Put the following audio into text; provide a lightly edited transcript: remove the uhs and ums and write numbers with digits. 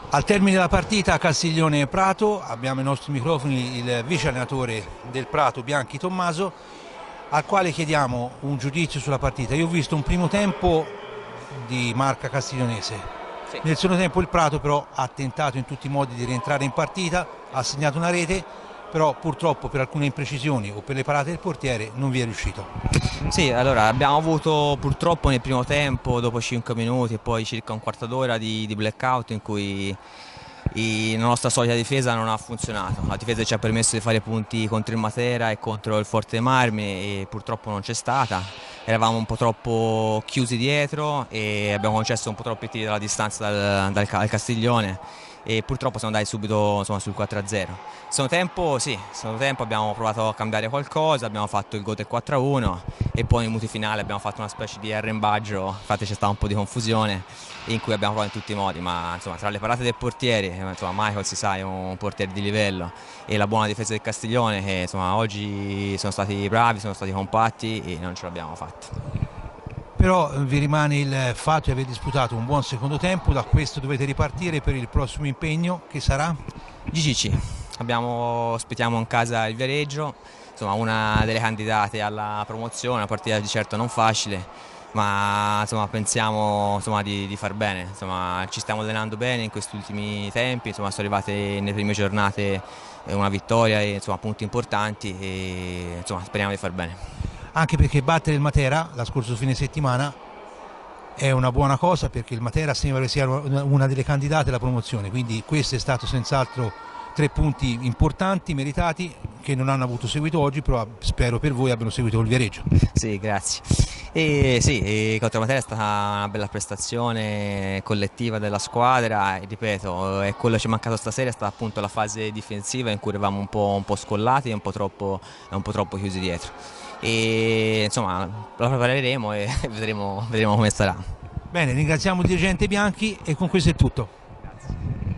Al termine della partita a Castiglione Prato abbiamo ai nostri microfoni il vice allenatore del Prato, Bianchi Tommaso, al quale chiediamo un giudizio sulla partita. Io ho visto un primo tempo di marca castiglionese, Sì. nel secondo tempo il Prato però ha tentato in tutti i modi di rientrare in partita, ha segnato una rete, però purtroppo per alcune imprecisioni o per le parate del portiere non vi è riuscito. Sì, allora abbiamo avuto purtroppo nel primo tempo, dopo 5 minuti e poi circa un quarto d'ora di blackout in cui la nostra solita difesa non ha funzionato. La difesa ci ha permesso di fare punti contro il Matera e contro il Forte Marmi e purtroppo non c'è stata. Eravamo un po' troppo chiusi dietro e abbiamo concesso un po' troppi tiri dalla distanza dal Castiglione e purtroppo siamo andati subito insomma, sul 4-0. Secondo tempo sì, secondo tempo abbiamo provato a cambiare qualcosa, abbiamo fatto il gol del 4-1 e poi nei minuti finali abbiamo fatto una specie di arrembaggio, infatti c'è stata un po' di confusione in cui abbiamo provato in tutti i modi, ma insomma, tra le parate del portiere, insomma, Michael si sa è un portiere di livello e la buona difesa del Castiglione che insomma, oggi sono stati bravi, sono stati compatti e non ce l'abbiamo fatta. Però vi rimane il fatto di aver disputato un buon secondo tempo, da questo dovete ripartire per il prossimo impegno che sarà? GCC, ospitiamo in casa il Viareggio, insomma, una delle candidate alla promozione, una partita di certo non facile, ma insomma, pensiamo insomma, di far bene, insomma, ci stiamo allenando bene in questi ultimi tempi, insomma, sono arrivate nelle prime giornate una vittoria e insomma, punti importanti e insomma, speriamo di far bene. Anche perché battere il Matera la scorso fine settimana è una buona cosa, perché il Matera sembra che sia una delle candidate alla promozione, quindi questo è stato senz'altro 3 punti importanti, meritati, che non hanno avuto seguito oggi, però spero per voi abbiano seguito col Viareggio. Sì, grazie. E sì, contro Matera è stata una bella prestazione collettiva della squadra, e ripeto, e quello che ci è mancato stasera è stata appunto la fase difensiva in cui eravamo un po' scollati e un po' troppo chiusi dietro. E insomma, la prepareremo e vedremo come sarà. Bene, ringraziamo il dirigente Bianchi e con questo è tutto.